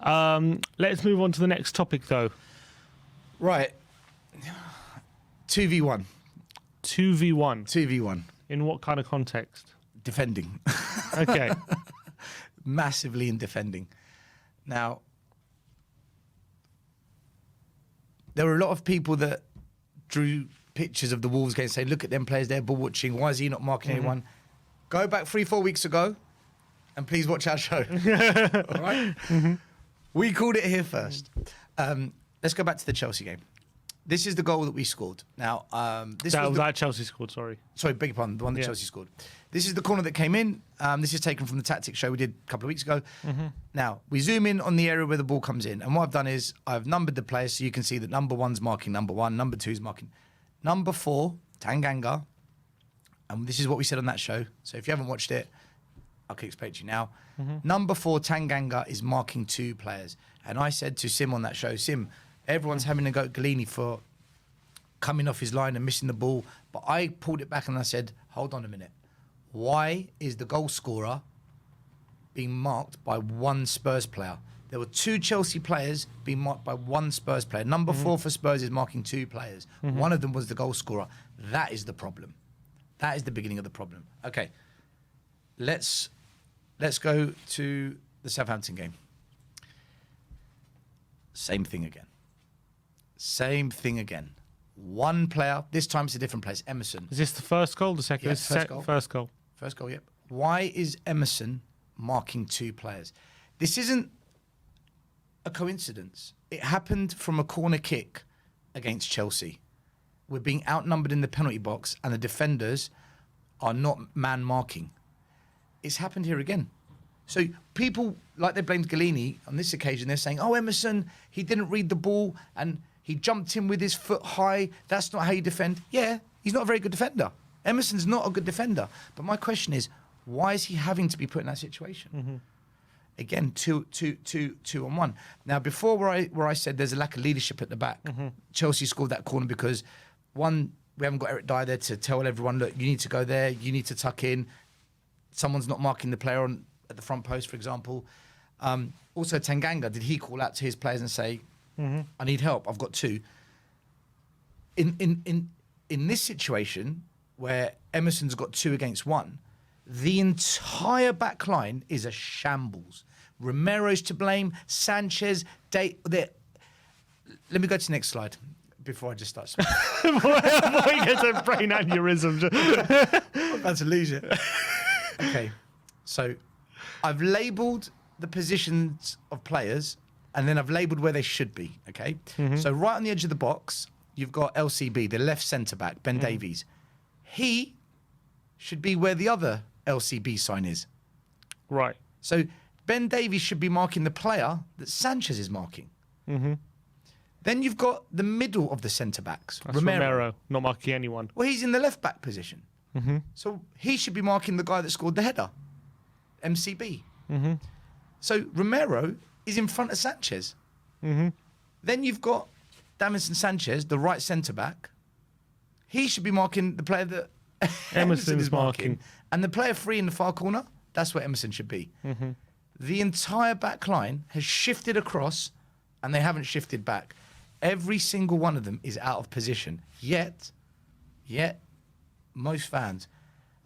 Let's move on to the next topic, though. Right. 2v1. 2v1. 2v1. In what kind of context? Defending. Okay. Massively in defending. Now, there were a lot of people that drew pictures of the Wolves game saying, look at them players there, ball watching. Why is he not marking anyone? Go back 3-4 weeks ago and please watch our show. All right? We called it here first. Let's go back to the Chelsea game. This is the goal that we scored. Now, this was that Chelsea scored, sorry. Sorry, beg your pardon, the one that Chelsea scored. This is the corner that came in. This is taken from the tactics show we did a couple of weeks ago. Now, we zoom in on the area where the ball comes in. And what I've done is I've numbered the players so you can see that number 1's marking number 1, number 2's marking. Number 4, Tanganga. And this is what we said on that show. So if you haven't watched it, I can explain to you now. Number 4, Tanganga, is marking 2 players. And I said to Sim on that show, Sim, everyone's having a go at Galini for coming off his line and missing the ball. But I pulled it back and I said, hold on a minute. Why is the goal scorer being marked by 1 Spurs player? There were 2 Chelsea players being marked by 1 Spurs player. Number 4 for Spurs is marking 2 players. One of them was the goal scorer. That is the problem. That is the beginning of the problem. Okay, let's go to the Southampton game. Same thing again. Same thing again. 1 player. This time it's a different place. Emerson. Is this the first goal? The second? Yeah, first goal. First goal. First goal, yep. Why is Emerson marking 2 players? This isn't a coincidence. It happened from a corner kick against Chelsea. We're being outnumbered in the penalty box and the defenders are not man marking. It's happened here again. So people, like they blamed Galini, on this occasion, they're saying, oh, Emerson, he didn't read the ball and he jumped in with his foot high. That's not how you defend. Yeah, he's not a very good defender. Emerson's not a good defender. But my question is, why is he having to be put in that situation? Again, two on one. Now, before where I said there's a lack of leadership at the back, Chelsea scored that corner because, one, we haven't got Eric Dyer there to tell everyone, look, you need to go there, you need to tuck in. Someone's not marking the player at the front post, for example. Also, Tanganga, did he call out to his players and say, I need help, I've got 2? In this situation, where Emerson's got 2 against 1, the entire back line is a shambles. Romero's to blame, Sanchez, let me go to the next slide before I just start speaking. Before you get a brain aneurysm. I'm about to lose it. Okay, so I've labelled the positions of players and then I've labelled where they should be, okay? So right on the edge of the box, you've got LCB, the left centre-back, Ben Davies. He should be where the other LCB sign is. Right. So Ben Davies should be marking the player that Sanchez is marking. Then you've got the middle of the centre-backs, Romero, not marking anyone. Well, he's in the left-back position. So he should be marking the guy that scored the header, MCB. So Romero is in front of Sanchez. Then you've got Davinson Sanchez, the right centre-back. He should be marking the player that Emerson is marking. And the player free in the far corner, that's where Emerson should be. The entire back line has shifted across and they haven't shifted back. Every single one of them is out of position. Yet, most fans,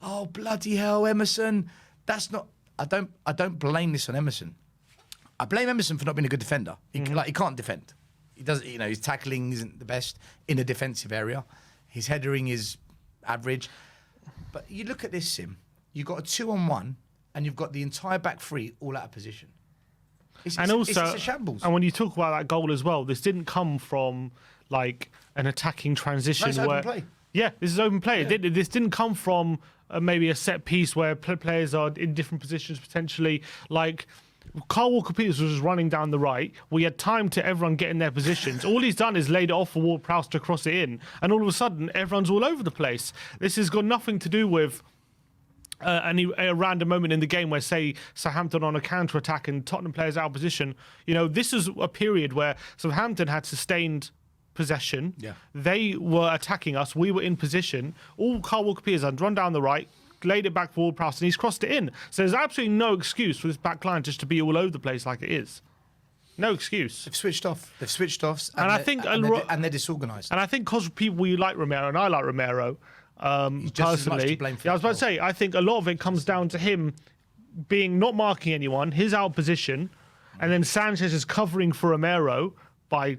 oh, bloody hell, Emerson. That's not... I don't blame this on Emerson. I blame Emerson for not being a good defender. He can't defend. He doesn't, his tackling isn't the best in a defensive area. His headering is average. But you look at this, Sim. You've got a 2-on-1 and you've got the entire back 3 all out of position. It's a shambles. And when you talk about that goal as well, this didn't come from like an attacking transition. No, it's open play. Yeah, this is open play. Yeah. This didn't come from maybe a set piece where players are in different positions potentially. Like Carl Walker-Peters was just running down the right. We had time to everyone get in their positions. All he's done is laid it off for Ward-Prowse to cross it in. And all of a sudden, everyone's all over the place. This has got nothing to do with a random moment in the game where, say, Southampton on a counter-attack and Tottenham players out of position. This is a period where Southampton had sustained possession. Yeah. They were attacking us. We were in position. All Carl Walker-Peters had run down the right, laid it back for Ward-Prowse, and he's crossed it in. So there's absolutely no excuse for this back line just to be all over the place like it is. No excuse. They've switched off. They've switched off, And I think and they're disorganised. And I think because people you like Romero and I like Romero, He's just as much personally, to blame for yeah, I was the about to say, I think a lot of it comes down to him being not marking anyone, his out position, and then Sanchez is covering for Romero by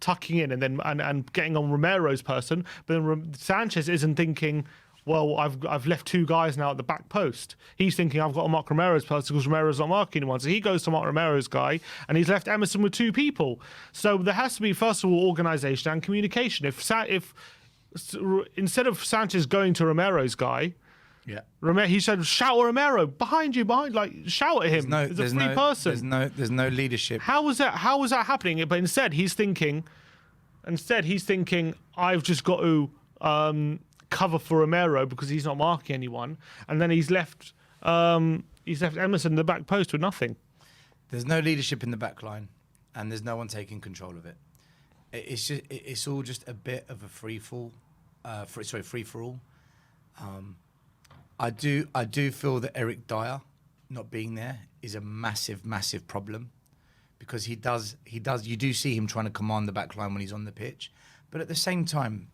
tucking in and then and getting on Romero's person. But then Sanchez isn't thinking, well, I've left two guys now at the back post. He's thinking I've got to mark Romero's person because Romero's not marking anyone. So he goes to mark Romero's guy, and he's left Emerson with two people. So there has to be, first of all, organisation and communication. If instead of Sanchez going to Romero's guy, he said, "Shout at Romero, behind you, like shout at him." It's a free person. There's no leadership. How was that happening? But instead, he's thinking, I've just got to cover for Romero because he's not marking anyone, and then he's left Emerson in the back post with nothing. There's no leadership in the back line, and there's no one taking control of it. It's all just a bit of a free for all. I do feel that Eric Dyer not being there is a massive problem, because he does you do see him trying to command the back line when he's on the pitch, but at the same time,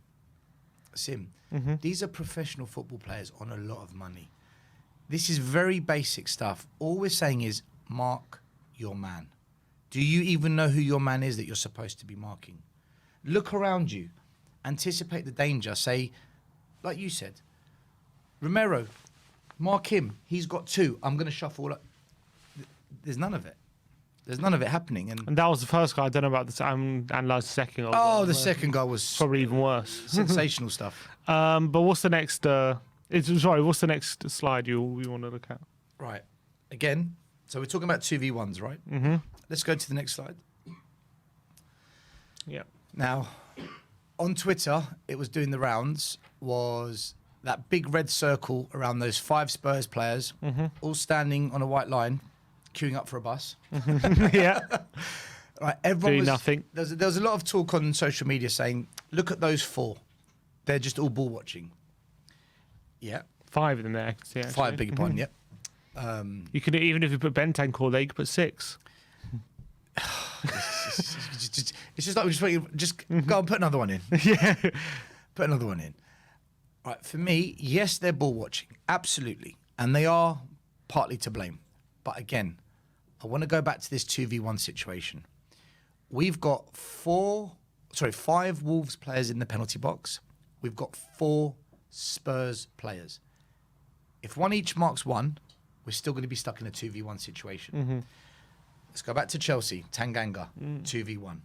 Sim, these are professional football players on a lot of money. This is very basic stuff. All we're saying is mark your man. Do you even know who your man is that you're supposed to be marking? Look around you. Anticipate the danger. Say, like you said, Romero, mark him. He's got two. I'm going to shuffle up. There's none of it. There's none of it happening. And that was the first goal. I don't know about the analysed the second goal. Oh, the second goal was probably even worse. Sensational stuff. But what's the next? What's the next slide you want to look at? Right. Again, so we're talking about 2v1s, right? Mm-hmm. Let's go to the next slide. Yeah. Now, on Twitter, it was doing the rounds, was that big red circle around those 5 Spurs players, all standing on a white line, queuing up for a bus. Yeah. Right, everyone doing was, nothing. There was a lot of talk on social media saying, look at those 4. They're just all ball watching. Yeah. 5 of them there. See, 5, big pardon, yep. You can, even if you put Bentancur there, you could put 6. It's just like just go and put another one in. Yeah. Put another one in. Right, for me, yes, they're ball watching. Absolutely. And they are partly to blame. But again, I want to go back to this 2v1 situation. We've got 5 Wolves players in the penalty box. We've got 4 Spurs players. If one each marks one, we're still going to be stuck in a 2v1 situation. Let's go back to Chelsea, Tanganga, 2v1.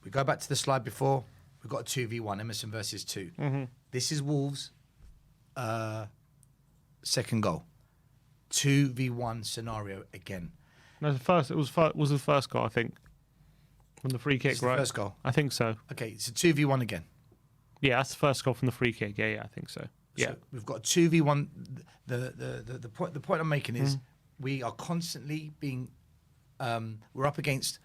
We go back to the slide before, we've got a 2v1, Emerson versus 2. This is Wolves' second goal. 2v1 scenario again. No, it was the first goal, I think. From the free kick, right? The first goal? I think so. Okay, it's a 2v1 again. Yeah, that's the first goal from the free kick. Yeah, I think so. Yeah. So we've got 2v1. The point I'm making is we are constantly being we're up against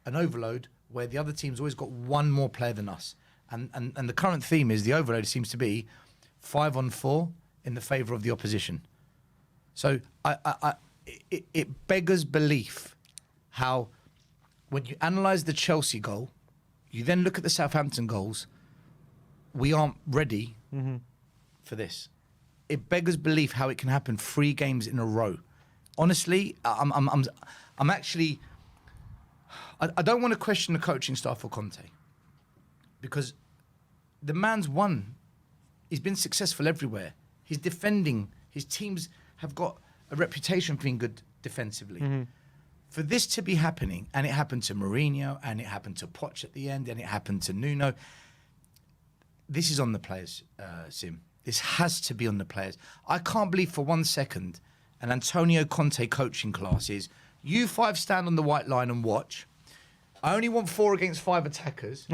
an overload where the other team's always got one more player than us. And the current theme is the overload seems to be 5 on 4 in the favour of the opposition. So it beggars belief how when you analyse the Chelsea goal, you then look at the Southampton goals, we aren't ready for this. It beggars belief how it can happen 3 games in a row. Honestly, I'm actually... I don't want to question the coaching staff for Conte, because the man's won. He's been successful everywhere. He's defending. His teams have got a reputation for being good defensively. For this to be happening, and it happened to Mourinho, and it happened to Poch at the end, and it happened to Nuno, this is on the players, Sim. This has to be on the players. I can't believe for 1 second an Antonio Conte coaching class is, you 5 stand on the white line and watch. I only want 4 against 5 attackers.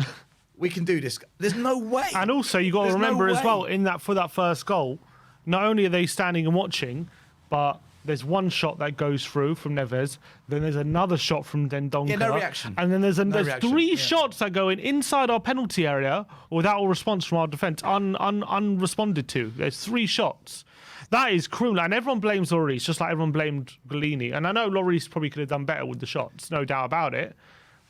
We can do this. There's no way. And also, you got to remember as well, for that first goal, not only are they standing and watching, but there's one shot that goes through from Neves, then there's another shot from Dendoncker. Yeah, no reaction. And then there's reaction, three yeah. shots that go in inside our penalty area without a response from our defence, unresponded to. There's 3 shots. That is criminal, and everyone blames Lloris, just like everyone blamed Golini. And I know Lloris probably could have done better with the shots, no doubt about it.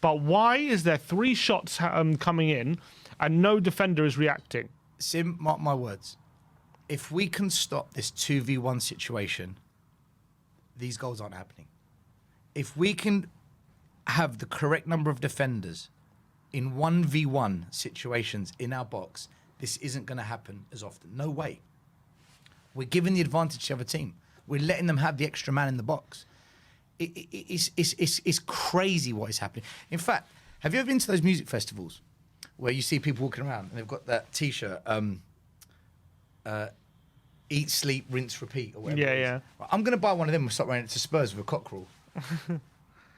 But why is there 3 shots coming in and no defender is reacting? Sim, mark my words. If we can stop this 2v1 situation, these goals aren't happening. If we can have the correct number of defenders in 1v1 situations in our box, this isn't going to happen as often. No way. We're giving the advantage to the other team. We're letting them have the extra man in the box. It's crazy what is happening. In fact, have you ever been to those music festivals where you see people walking around and they've got that T-shirt, eat, sleep, rinse, repeat, or whatever? Yeah, it is. yeah. Right, I'm going to buy one of them and start wearing it to Spurs with a cockerel.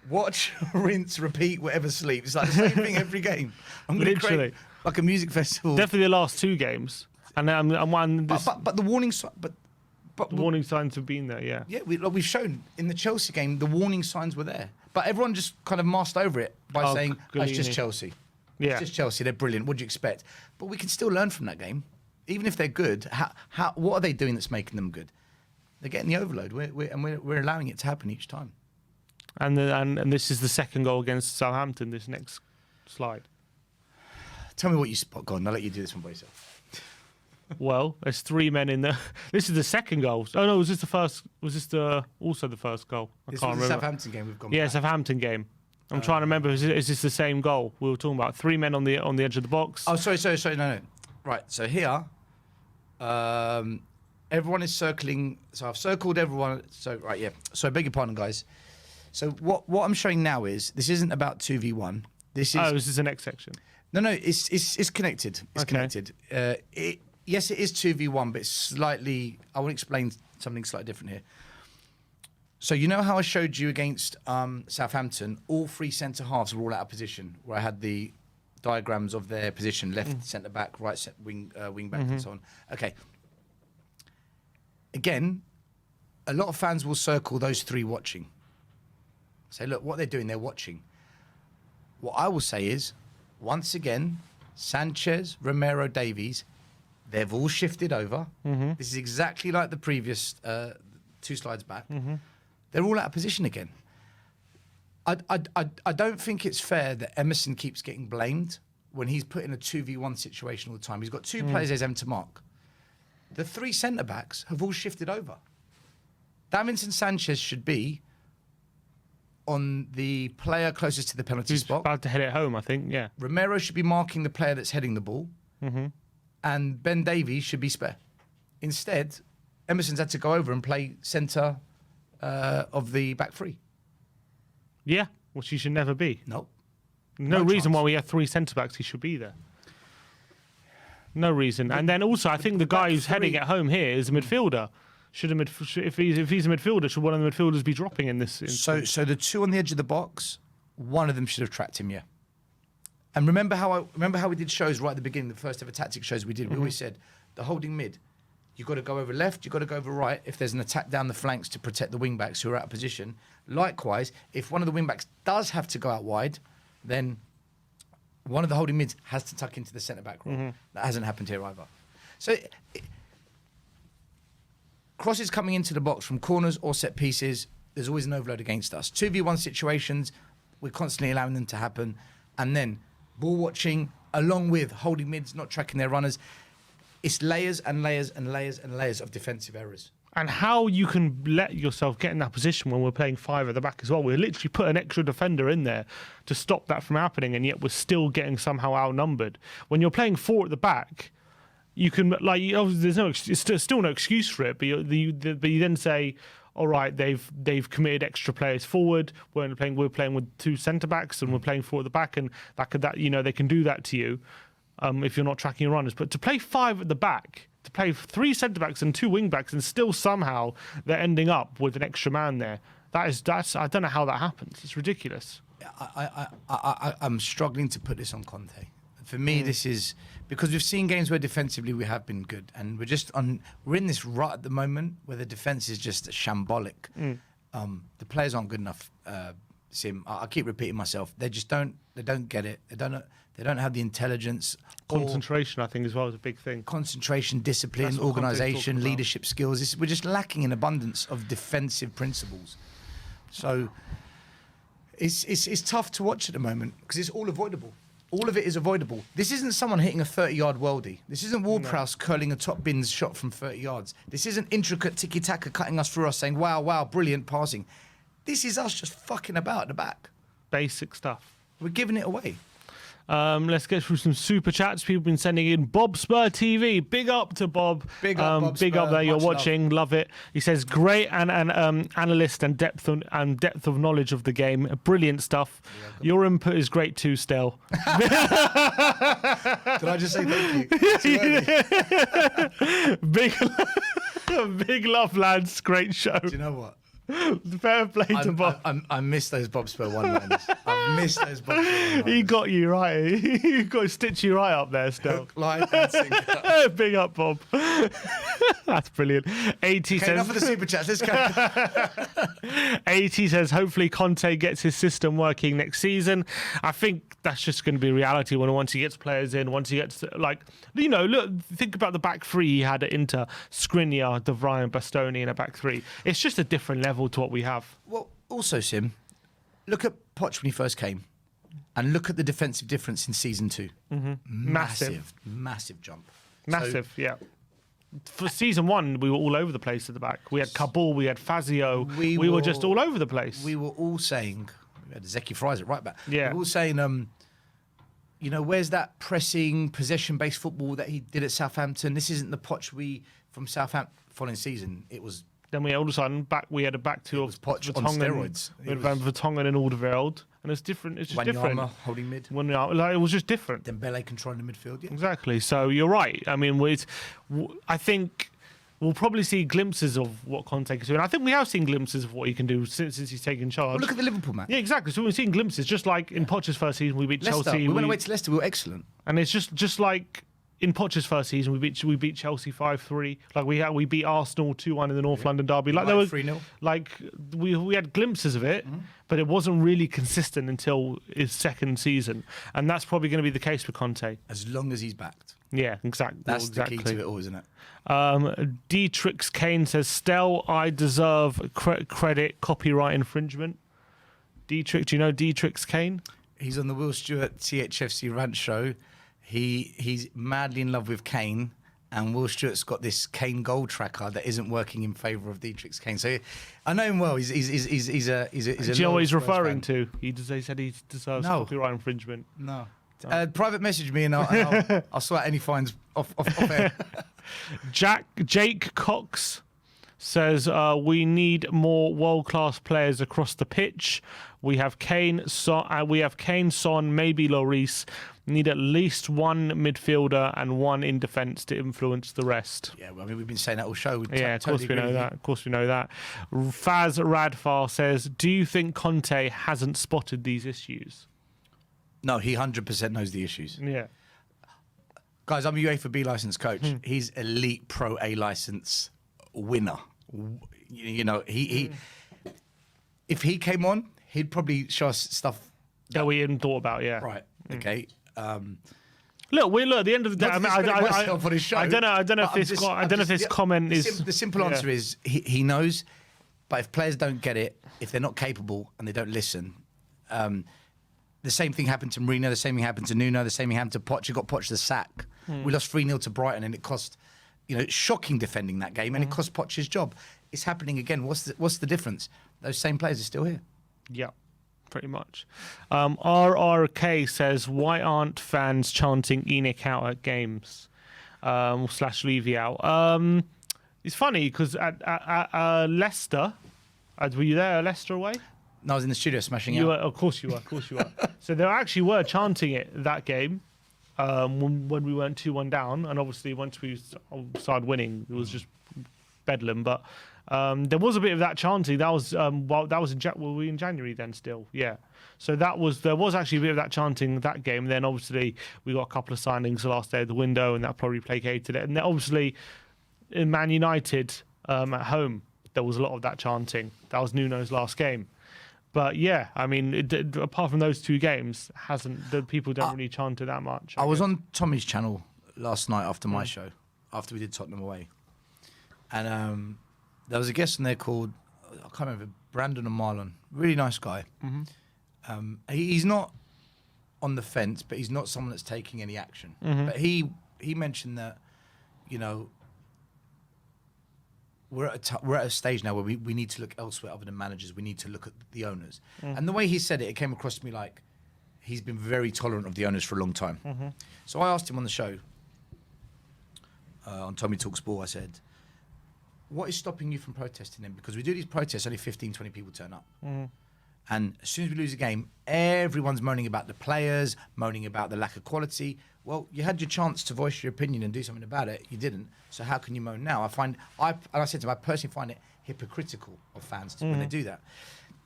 Watch, rinse, repeat, whatever, sleep. It's like the same thing every game. I'm going to Literally. create like a music festival. Definitely the last 2 games. And then I'm one. But the warning sign. But The warning signs have been there, yeah. yeah, we've shown in the Chelsea game the warning signs were there, but everyone just kind of masked over it by saying, oh, it's just Golini. Chelsea. Yeah. It's just Chelsea. They're brilliant. What do you expect? But we can still learn from that game, even if they're good. What are they doing that's making them good? They're getting the overload, we're allowing it to happen each time. And this is the second goal against Southampton. This next slide. Tell me what you spot. Go on, I'll let you do this one by yourself. Well, there's 3 men in the. This is the second goal. Oh no, was this the first? Was this also the first goal? I This can't was the remember. Southampton game we've gone Yeah, back. Southampton game. I'm trying to remember. Is this the same goal we were talking about? 3 men on the edge of the box. Oh, sorry, no. Right, so here, everyone is circling. So I've circled everyone. So, right, yeah. So I beg your pardon, guys. So what I'm showing now is, this isn't about 2v1. This is... Oh, this is the next section. No, it's connected. It's Okay. connected. Yes, it is 2v1, but it's slightly... I want to explain something slightly different here. So you know how I showed you against Southampton, all 3 centre-halves were all out of position, where I had the diagrams of their position, left centre-back, right wing-back, and so on. Okay. Again, a lot of fans will circle those 3 watching. Say, look, what they're doing, they're watching. What I will say is, once again, Sanchez, Romero, Davies, they've all shifted over. This is exactly like the previous 2 slides back. They're all out of position again. I don't think it's fair that Emerson keeps getting blamed when he's put in a 2v1 situation all the time. He's got 2 players there's him to mark. The 3 centre-backs have all shifted over. Davinson Sanchez should be on the player closest to the penalty He's spot. about to head it home, I think. Yeah. Romero should be marking the player that's heading the ball. And Ben Davies should be spare. Instead, Emerson's had to go over and play centre of the back 3. Yeah, which he should never be. Nope. No No reason chance. why we have 3 centre-backs he should be there. No reason. And then also, I think the guy back who's heading 3 it home here is a midfielder. If he's a midfielder, should one of the midfielders be dropping in this? So the 2 on the edge of the box, one of them should have tracked him, yeah. And remember how we did shows right at the beginning, the first ever tactic shows we did. We always said the holding mid, you've got to go over left, you've got to go over right if there's an attack down the flanks to protect the wing backs who are out of position. Likewise, if one of the wing backs does have to go out wide, then one of the holding mids has to tuck into the centre back role. That hasn't happened here either. So crosses coming into the box from corners or set pieces, there's always an overload against us. 2v1 situations, we're constantly allowing them to happen. And then ball watching, along with holding mids, not tracking their runners. It's layers and layers and layers and layers of defensive errors. And how you can let yourself get in that position when we're playing 5 at the back as well. We literally put an extra defender in there to stop that from happening, and yet we're still getting somehow outnumbered. When you're playing 4 at the back, you can, like, there's still no excuse for it, but you then say, all right, they've committed extra players forward. We're playing with 2 centre backs, and we're playing 4 at the back, and they can do that to you if you're not tracking your runners. But to play 5 at the back, to play 3 centre backs and 2 wing backs, and still somehow they're ending up with an extra man there. That's I don't know how that happens. It's ridiculous. I'm struggling to put this on Conte. For me, this is because we've seen games where defensively we have been good, and we're in this rut at the moment where the defense is just shambolic. The players aren't good enough. Sim, I keep repeating myself. They don't get it. They don't have the intelligence. Concentration, I think, as well is a big thing. Concentration, discipline, That's what Conte's organisation, talking about. leadership skills. We're just lacking in abundance of defensive principles. So it's tough to watch at the moment because it's all avoidable. All of it is avoidable. This isn't someone hitting a 30-yard worldie. This isn't Ward-Prowse curling a top bins shot from 30 yards. This isn't intricate tiki-taka cutting us through us saying, wow, brilliant passing. This is us just fucking about at the back. Basic stuff. We're giving it away. Let's get through some super chats. People have been sending in Bob Spur TV. Big up to Bob. Big up, Bob Big Spur. up there. You're Much watching. Love it. He says great and analyst and depth of knowledge of the game. Brilliant stuff. Your input is great too. Still. Did I just say thank you? Big love, lads. Great show. Do you know what? Fair play to Bob. I miss those Bob Spur one-liners. I miss those Bob Spur one-liners. He got you right. He got to stitch you right up there still. Hook, line, and sinker. Big up, Bob. That's brilliant. 80 Okay, says. enough of the super chats. Let's go. 80 says hopefully Conte gets his system working next season. I think that's just going to be reality once he gets players in, once he gets look, think about the back three he had at Inter: Skriniar, De Vrij, Bastoni in a back three. It's just a different level to what we have. Well, also, Sim, look at Poch when he first came and look at the defensive difference in season 2. Massive jump. Massive, yeah. For season 1, we were all over the place at the back. We had Kabul, we had Fazio. We were just all over the place. We were all saying, we had Zeki Fries at right back. Yeah. We were all saying, where's that pressing, possession-based football that he did at Southampton? This isn't the Poch from Southampton following season. It was. Then we all of a sudden we had a back two of Poch on steroids. We had Vertonghen and Alderweireld, and it's different. It's just different. Wanyama holding mid. It was just different. Dembele controlling the midfield. Yeah. Exactly. So you're right. I mean, I think we'll probably see glimpses of what Conte can do, and I think we have seen glimpses of what he can do since he's taken charge. Well, look at the Liverpool match. Yeah, exactly. So we've seen glimpses, just like in Poch's first season, we beat Leicester. Chelsea. We went away to Leicester. We were excellent. And it's just like in Poch's first season, we beat Chelsea 5-3. Like we beat Arsenal 2-1 in the North London derby. Like there was 3-0. like we had glimpses of it, but it wasn't really consistent until his second season, and that's probably going to be the case with Conte. As long as he's backed. Yeah, exactly. That's the key to it all, isn't it? Dietrich Kane says, "Stell, I deserve credit. Copyright infringement." Dietrich, do you know Dietrich Kane? He's on the Will Stewart THFC rant show. He's madly in love with Kane, and Will Stewart's got this Kane goal tracker that isn't working in favour of Dietrich Kane. So I know him well. He's a. Do you know what he's referring to? He said he deserves No. copyright infringement. No. Private message me and I'll sort out any fines off air. Jake Cox says we need more world-class players across the pitch. We have Kane, Son, maybe Lloris. Need at least one midfielder and one in defence to influence the rest. Yeah, well, I mean, we've been saying that all show. Yeah, of course we know that. Of course we know that. Faz Radfar says, do you think Conte hasn't spotted these issues? No, he 100% knows the issues. Yeah. Guys, I'm a UEFA B licence coach. He's elite Pro A licence winner. He if he came on, he'd probably show us stuff that we hadn't thought about. Yeah. Right. Okay. Look, at the end of the day, I don't know if this comment is the simple answer is he knows, but if players don't get it, if they're not capable and they don't listen, the same thing happened to Mourinho, the same thing happened to Nuno, the same thing happened to Poch. He got Poch the sack. We lost 3-0 to Brighton, and it cost, shocking defending that game, and it cost Poch his job. It's happening again. What's the difference? Those same players are still here. Yeah. Pretty much. RRK says, why aren't fans chanting ENIC out at games? / Levy out. It's funny because at Leicester, were you there at Leicester away? No, I was in the studio smashing You out. were, of course you were. So they actually were chanting it that game when we went 2-1 down. And obviously once we started winning, it was just bedlam. But there was a bit of that chanting. That was were we in January then still? Yeah. So there was actually a bit of that chanting that game. And then obviously we got a couple of signings the last day of the window, and that probably placated it. And then obviously in Man United at home, there was a lot of that chanting. That was Nuno's last game. But yeah, I mean, apart from those 2 games, the people don't really chant it that much. I was on Tommy's channel last night after my show, after we did Tottenham away, and there was a guest in there called, I can't remember, Brandon or Marlon. Really nice guy. He's not on the fence, but he's not someone that's taking any action. But he mentioned that, you know, we're at a stage now where we need to look elsewhere other than managers. We need to look at the owners. And the way he said it came across to me like he's been very tolerant of the owners for a long time. So I asked him on the show, on Tommy Talks Ball, I said, what is stopping you from protesting them? Because we do these protests, only 15, 20 people turn up. And as soon as we lose a game, everyone's moaning about the players, moaning about the lack of quality. Well, you had your chance to voice your opinion and do something about it. You didn't. So how can you moan now? And I said to him, I personally find it hypocritical of fans when they do that.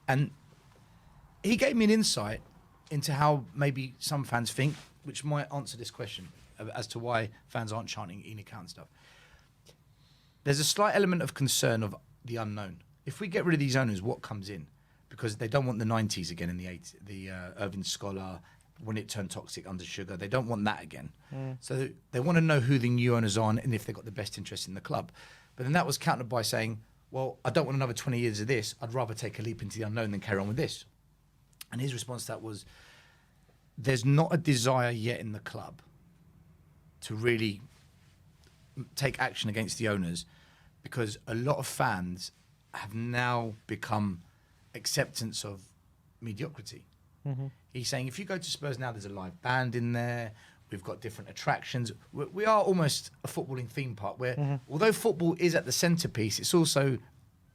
And he gave me an insight into how maybe some fans think, which might answer this question as to why fans aren't chanting ENIC and stuff. There's a slight element of concern of the unknown. If we get rid of these owners, what comes in? Because they don't want the 90s again in the 80s, the Irving Scholar, when it turned toxic under Sugar. They don't want that again. So they want to know who the new owners are and if they've got the best interest in the club. But then that was countered by saying, well, I don't want another 20 years of this. I'd rather take a leap into the unknown than carry on with this. And his response to that was, there's not a desire yet in the club to really take action against the owners, because a lot of fans have now become acceptance of mediocrity. He's saying if you go to Spurs now, there's a live band in there. We've got different attractions. We are almost a footballing theme park where, although football is at the centrepiece, it's also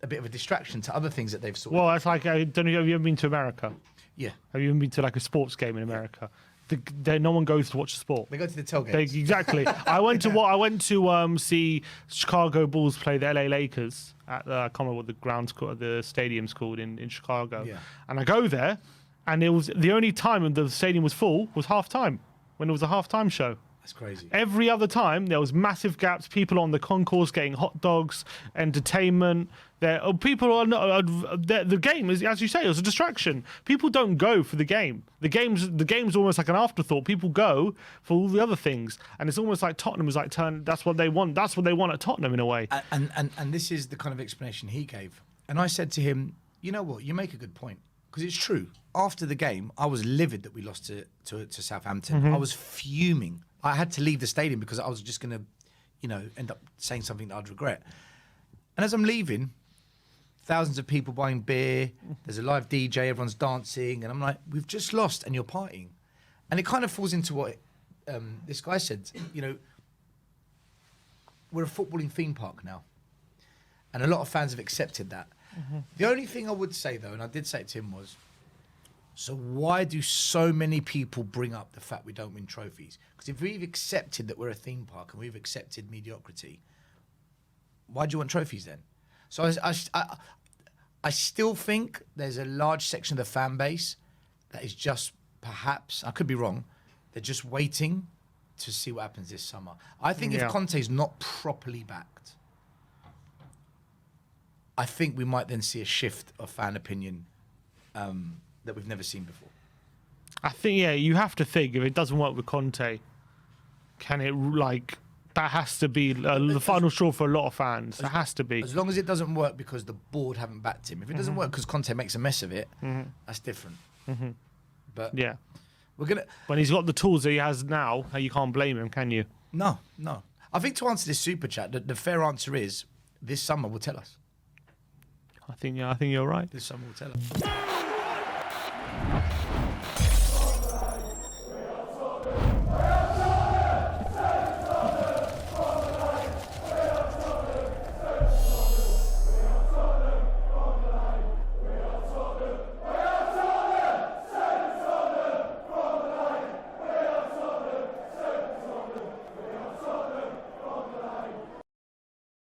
a bit of a distraction to other things that they've sort of... Well, it's like, I don't know, have you ever been to America? Yeah. Have you ever been to like a sports game in America? No one goes to watch the sport. They go to the tailgates. Exactly. I went to see Chicago Bulls play the LA Lakers at I can't remember what the ground's called, the stadium's called in Chicago. Yeah. And I go there, and it was the only time when the stadium was full was halftime, when it was a halftime show. That's crazy. Every other time there was massive gaps. People on the concourse getting hot dogs, entertainment. People are not. The game is, as you say, it was a distraction. People don't go for the game. The game's almost like an afterthought. People go for all the other things, and it's almost like Tottenham was like that's what they want. That's what they want at Tottenham in a way. And this is the kind of explanation he gave. And I said to him, you know what? You make a good point, because it's true. After the game, I was livid that we lost to Southampton. I was fuming. I had to leave the stadium because I was just going to, end up saying something that I'd regret. And as I'm leaving, thousands of people buying beer, there's a live DJ, everyone's dancing, and I'm like, we've just lost and you're partying. And it kind of falls into what this guy said, we're a footballing theme park now. And a lot of fans have accepted that. The only thing I would say, though, and I did say it to him, was, so why do so many people bring up the fact we don't win trophies? Because if we've accepted that we're a theme park and we've accepted mediocrity, why do you want trophies then? So I still think there's a large section of the fan base that is just, perhaps, I could be wrong, they're just waiting to see what happens this summer. I think if Conte's not properly backed, I think we might then see a shift of fan opinion that we've never seen before. I think, you have to think, if it doesn't work with Conte, can it, that has to be the final straw for a lot of fans. That has to be. As long as it doesn't work because the board haven't backed him. If it doesn't work because Conte makes a mess of it, that's different. But yeah, we're gonna. When he's got the tools that he has now, you can't blame him, can you? No. I think to answer this super chat, the fair answer is this summer will tell us. I think you're right. This summer will tell us.